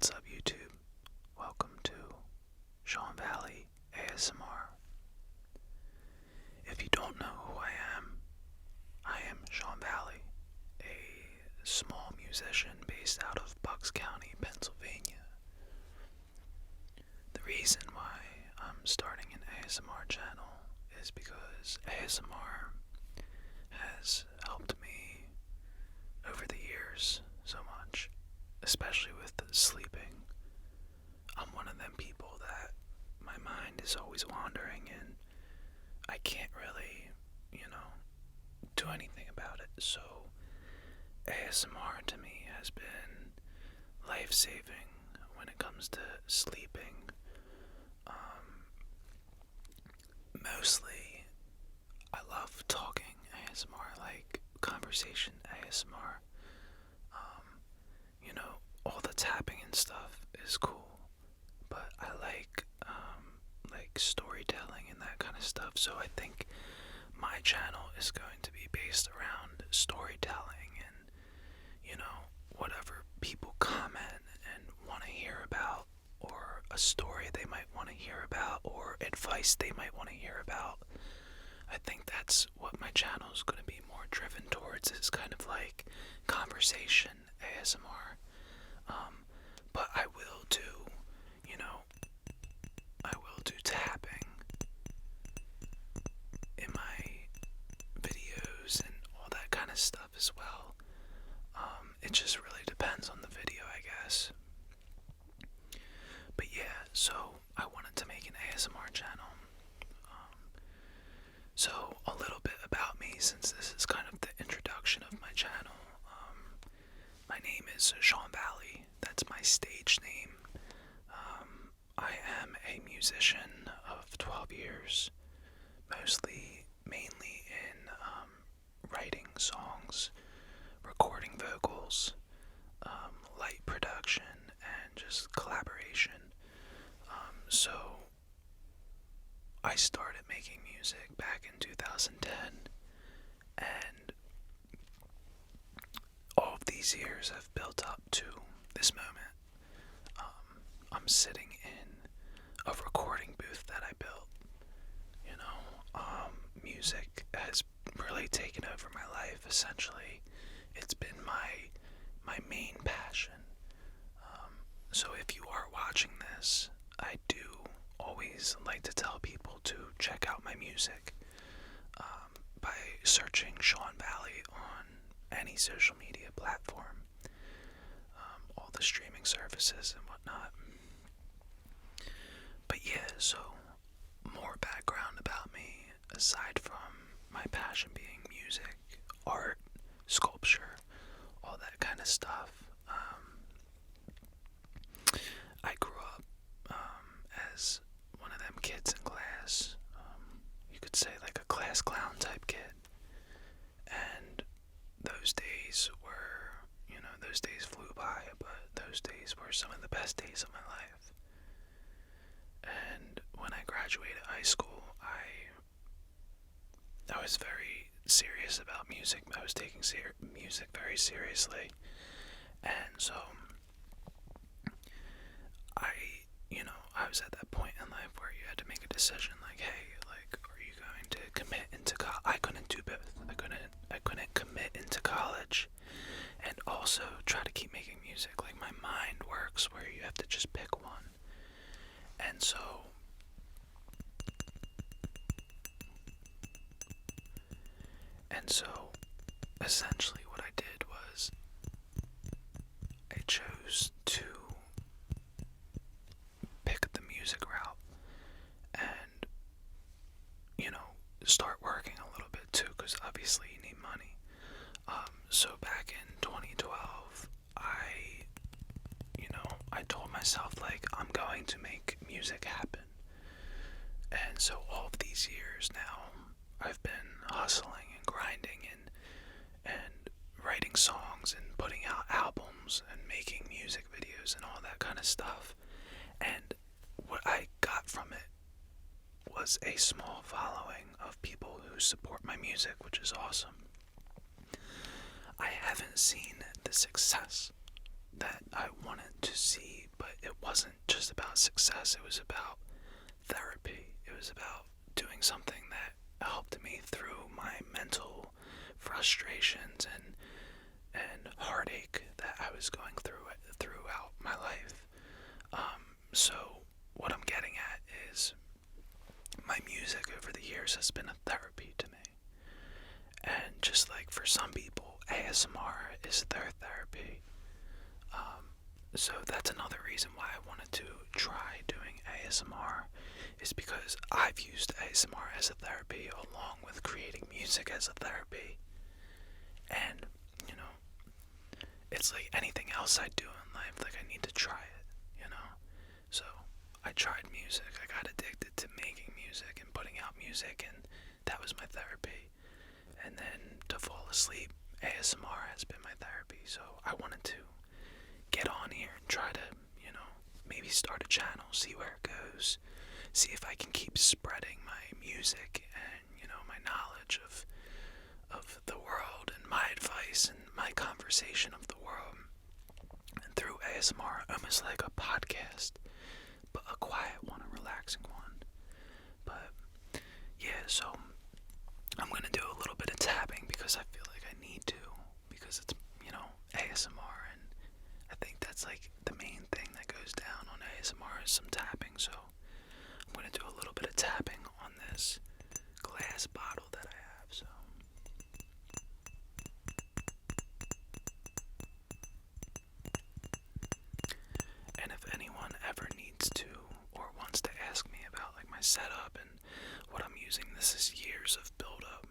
What's up, YouTube? Welcome to Sean Valley ASMR. If you don't know who I am Sean Valley, a small musician based out of Bucks County, Pennsylvania. The reason why I'm starting an ASMR channel is because ASMR has helped me over the years so much, especially with sleeping. I'm one of them people that my mind is always wandering and I can't really, do anything about it. So ASMR to me has been life-saving when it comes to sleeping. Mostly I love talking ASMR, like conversation ASMR. All the tapping and stuff is cool, but I like storytelling and that kind of stuff. So I think my channel is going to be based around storytelling and, whatever people comment and want to hear about, or a story they might want to hear about, or advice they might want to hear about. I think that's what my channel is going to be more driven towards, is kind of like conversation ASMR. But I will do, tapping in my videos and all that kind of stuff as well. It just really depends on the video, I guess. But yeah, so I wanted to make an ASMR channel. So a little bit about me, since this is kind of the introduction of my channel. My name is Sean Valley. That's my stage name. I am a musician of 12 years, mainly in writing songs, recording vocals, light production, and just collaboration. So I started making music back in 2010, and all of these years have built up to this moment. I'm sitting in a recording booth that I built. Music has really taken over my life, essentially. It's been my main passion. So if you are watching this, I do always like to tell people to check out my music by searching Sean Valley on any social media platform, all the streaming services and whatnot. But yeah, so more background about me, aside from my passion being music, art, sculpture, all that kind of stuff. I grew up as one of them kids in class. You could say like a class clown type kid. And those days those days flew by, but those days were some of the best days of my life. And when I graduated high school, I was very serious about music. I was taking music very seriously. And so I was at that point in life where you had to make a decision, like, hey, like, are you going to commit into college? I couldn't do both. I couldn't commit into college and also try to keep making music. Like, my mind works where you have to just pick one. And so essentially what I did was I chose to pick the music route and, start working a little bit too, because obviously you need money. So back in 2012, I told myself, like, I'm going to make music happen. And so all of these years now, I've been hustling and grinding and writing songs and putting out albums and making music videos and all that kind of stuff. And what I got from it was a small following of people who support my music, which is awesome. I haven't seen the success that I wanted to see, but just about success. It was about therapy. It was about doing something that helped me through my mental frustrations and heartache that I was going throughout my life. So what I'm getting at is my music over the years has been a therapy to me. And just like for some people, ASMR is their therapy. So that's another reason why I wanted to try doing ASMR, is because I've used ASMR as a therapy along with creating music as a therapy. And, it's like anything else I do in life, like I need to try it. So I tried music, I got addicted to making music and putting out music, and that was my therapy. And then to fall asleep, ASMR has been my therapy. So I wanted to get on here and try to, maybe start a channel, see where it goes, see if I can keep spreading my music and, my knowledge of the world and my advice and my conversation of the world. And through ASMR, almost like a podcast, but a quiet one, a relaxing one. But yeah, so I'm gonna do a little bit of tapping because I feel like I need to, because it's, ASMR, and I think that's like the main thing that goes down on ASMR is some tapping. So I'm gonna do a little bit of tapping on this glass bottle that I have. So and if anyone ever needs to or wants to ask me about like my setup and what I'm using, this is years of build up.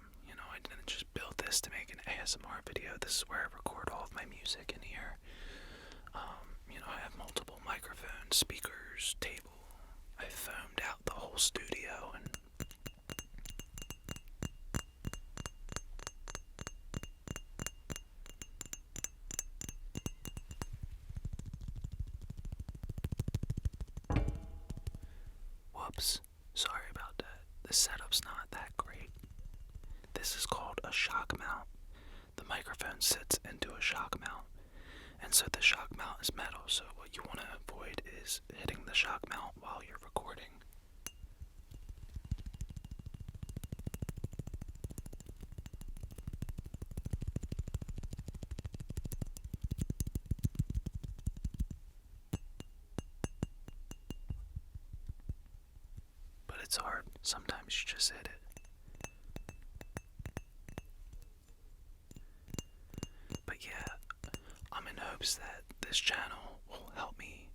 I didn't just build this to make an ASMR video. This is where I record all of my music in here. I have multiple microphones, speakers, table. I foamed out the whole studio and whoops, sorry about that. The setup's not that great. This is called a shock mount. The microphone sits into a shock mount, and so the shock mount is metal, so what you want to avoid is hitting the shock mount while you're recording. But it's hard. Sometimes you just hit it. But yeah, I'm in hopes that this channel will help me,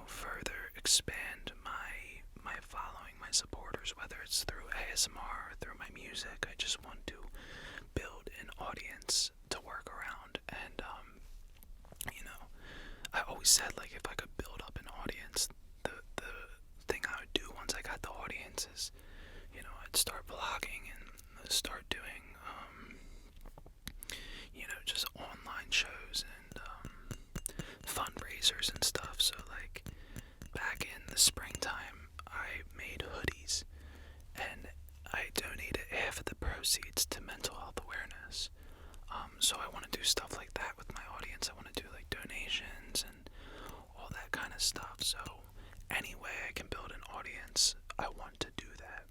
further expand my following, my supporters, whether it's through ASMR or through my music. I just want to build an audience to work around. And, I always said, like, if I could build up an audience, the thing I would do once I got the audience is, I'd start vlogging and start doing, just online shows and fundraisers and stuff. So like back in the springtime, I made hoodies and I donated half of the proceeds to mental health awareness. So I want to do stuff like that with my audience. I want to do like donations and all that kind of stuff. So any way I can build an audience, I want to do that.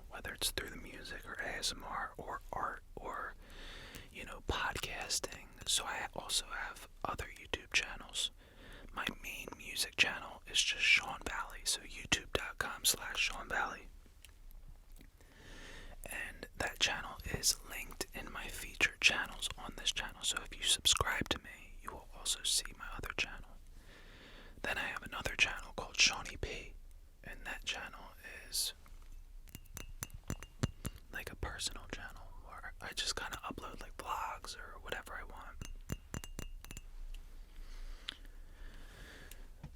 Whether it's through the music or ASMR or art or podcasting. So I also have other YouTube channels. My main music channel is just Sean Valley, so youtube.com/Sean Valley. And that channel is linked in my featured channels on this channel. So if you subscribe to me, you will also see my other channel. Then I have another channel called Shawnee P, and that channel is like a personal channel where I just kind of upload like vlogs or whatever I want.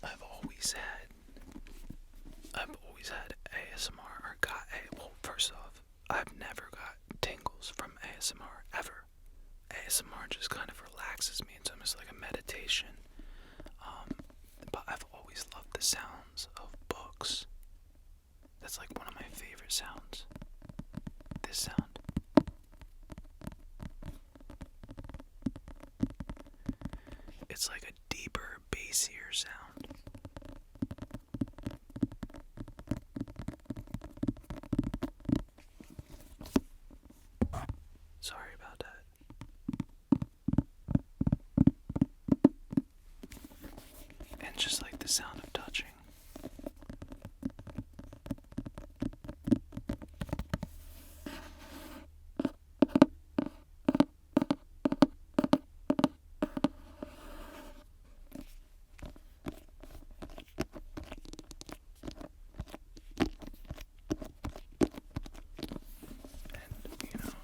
I've always had ASMR or got well, first off, I've never got tingles from ASMR ever. ASMR just kind of relaxes me. It's almost like a meditation. But I've always loved the sounds of books. That's like one of my favorite sounds. This sound. It's like a deep deeper, bassier sound. Sorry about that. And just like the sound of touching.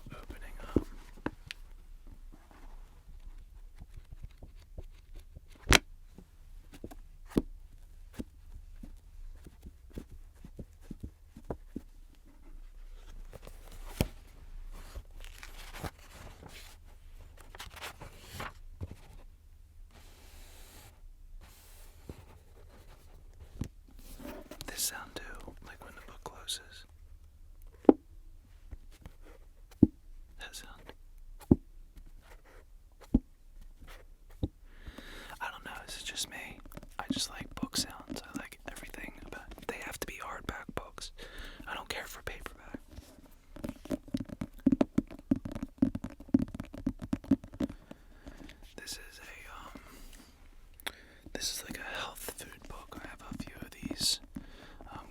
Opening up. This sound too, like when the book closes. That sound. I don't know, is it just me? I just like book sounds. I like everything about it. They have to be hardback books. I don't care for paperback. This is like a health food book. I have a few of these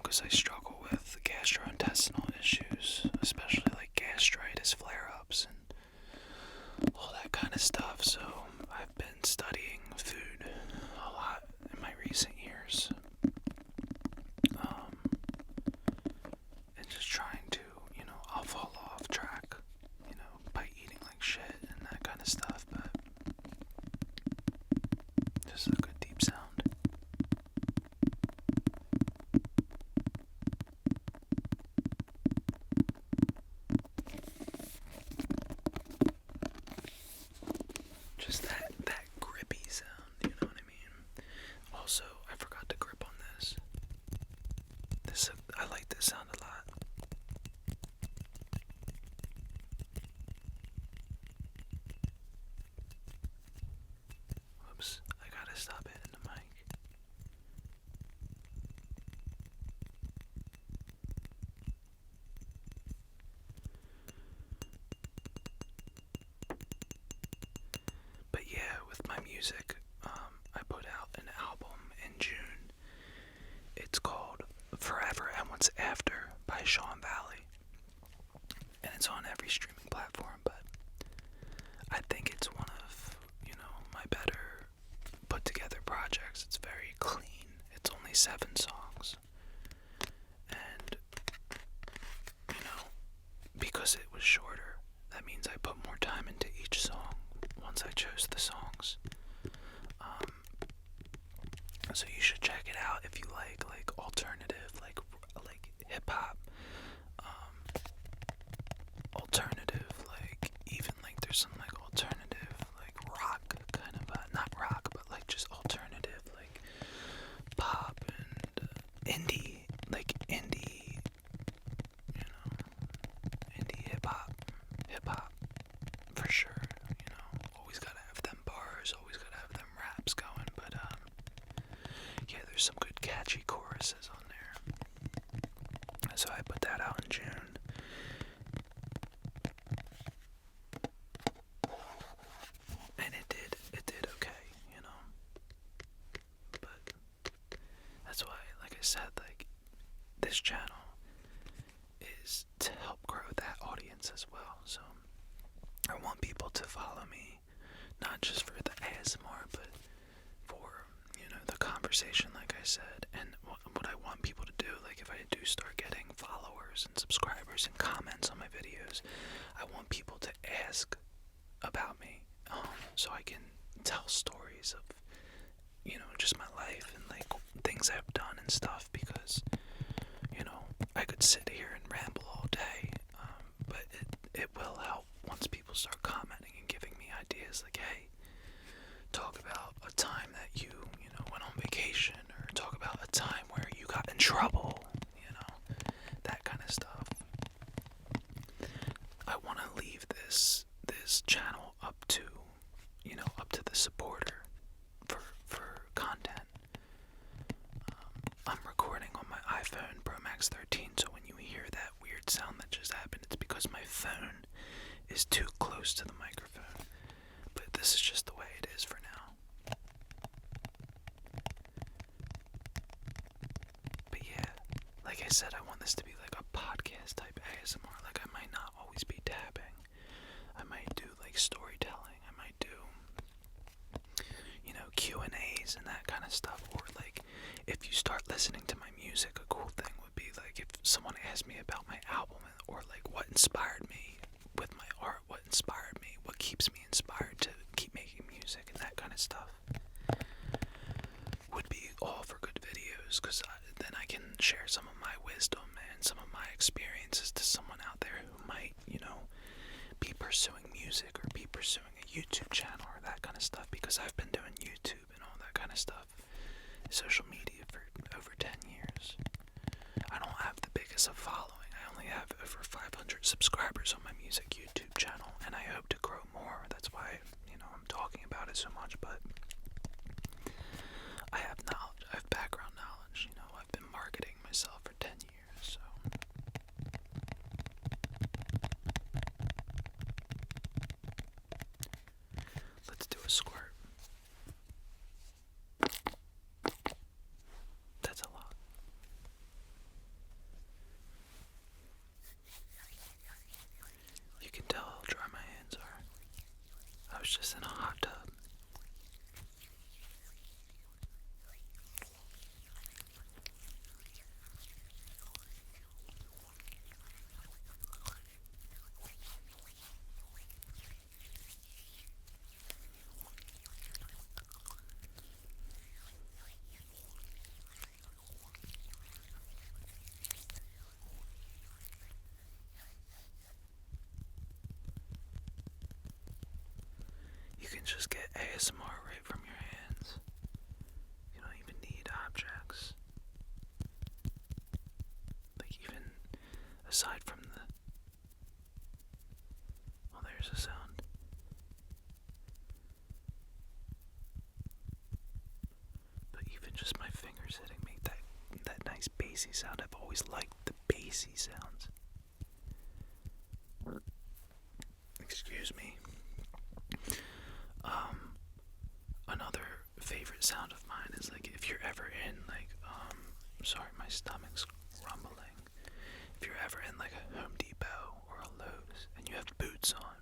because I struggle with gastrointestinal issues, especially like gastritis flare-ups and all that kind of stuff. So I've been studying food a lot in my recent years, and just trying to, I'll fall off track, by eating like shit and that kind of stuff, but just a good deep sound. Just that grippy sound, you know what I mean? Also, I forgot to grip on this. I like this sound a lot. Whoops, I gotta stop hitting the mic. But yeah, with my music, I put out an album in June. It's called Forever and What's After by Sean Valley. And it's on every streaming platform, but I think it's one of, my better put together projects. It's very clean. It's only 7 songs. And, because it was shorter, that means I put more time into each song once I chose the songs. So you should check it out if you like alternative, like hip hop, alternative, like even like there's some like alternative, like rock kind of, not rock, but like just alternative, like pop and indie, like indie, indie hip hop for sure. Always gotta have them bars, always gotta have them raps going, but yeah, there's some good catchy choruses on there. So I put that out in June. And it did okay, But that's why, like I said, like this channel is to help grow that audience as well. So I want people to follow me, not just for the ASMR, but for, the conversation, like I said. And what I want people to do, like if I do start getting followers and subscribers and comments on my videos, I want people to ask about me, so I can tell stories of, just my life and like things I've done and stuff, because, I could sit here and ramble all day, but it will help once people start commenting and giving me ideas, like, hey, talk about a time that you went on vacation, or talk about a time where you got in trouble, that kind of stuff. I want to leave this channel up to the supporter, for is too close to the microphone, but this is just the way it is for now. But yeah, like I said, I want this to be like a podcast type ASMR. Like I might not always be tapping. I might do like storytelling. I might do, Q&As and that kind of stuff. Or like, if you start listening to my music, a cool thing would be like if someone asked me about my album, or like what inspired me with my art, what inspired me, what keeps me inspired to keep making music and that kind of stuff, would be all for good videos, because then I can share some of my wisdom and some of my experiences to someone out there who might, be pursuing music or be pursuing a YouTube channel or that kind of stuff, because I've been doing YouTube and all that kind of stuff, social media, for over 10 years. I don't have the biggest of following. I only have over 500 subscribers on my music YouTube channel, and I hope to grow more. That's why, I'm talking about it so much, but I have knowledge. I have background knowledge. I've been marketing myself for 10 years, so. Let's do a squirt. That's a lot. You can tell how dry my hands are. I was just in a hot tub. You can just get ASMR right from your hands. You don't even need objects. Like, even aside from the... Oh, there's a sound. But even just my fingers hitting make that nice bassy sound. I've always liked the bassy sounds. Excuse me. Another favorite sound of mine is like if you're ever in like, sorry, my stomach's rumbling. If you're ever in like a Home Depot or a Lowe's and you have boots on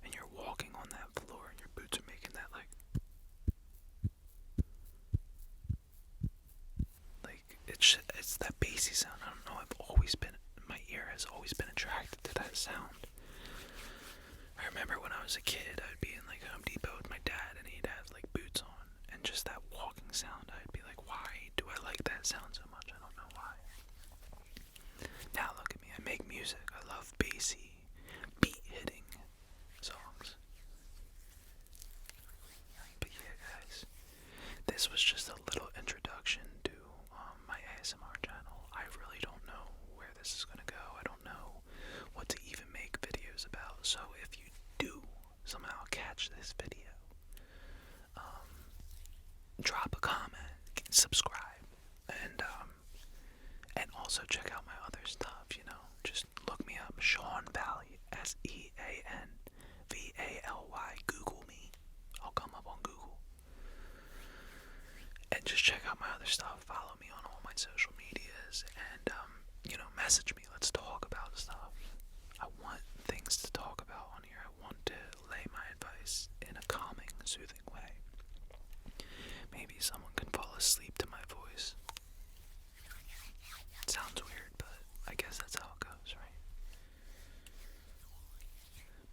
and you're walking on that floor and your boots are making that like it's that bassy sound. I don't know, my ear has always been attracted to that sound. I remember when I was a kid, I'd be in like Home Depot with my dad and he'd have like boots on, and just that walking sound, I'd be like, why do I like that sound so much? I don't know why. Now look at me, I make music. I love bassy, beat hitting songs. But yeah, guys, this was just a little introduction to my ASMR channel. I really don't know where this is gonna go. I don't know what to even make videos about. So if you do somehow catch this video, drop a comment, subscribe, and also check out my other stuff. Just look me up, Sean Valley, SeanVally. Google me. I'll come up on Google. And just check out my other stuff. Follow me on all my social medias, and message me. Let's talk about stuff. I want things to talk about on here. I want to lay my advice in a calming, soothing way. Maybe someone can fall asleep to my voice. It sounds weird, but I guess that's how it goes, right?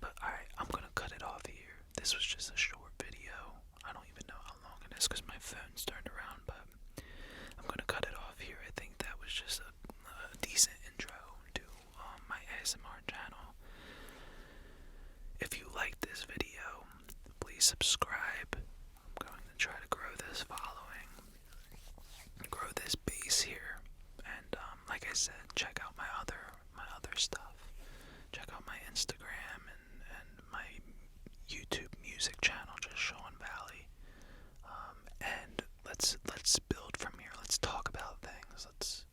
But alright, I'm gonna cut it off here. This was just a short video. I don't even know how long it is because my phone's turned around, but I'm gonna cut it off here. I think that was just a decent intro to my ASMR channel. If you liked this video, please subscribe. I'm going to try to grow this following, grow this base here, and like I said, check out my other stuff. Check out my Instagram and my YouTube music channel, just Sean Valley. And let's build from here. Let's talk about things. Let's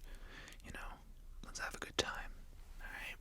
have a good time. All right.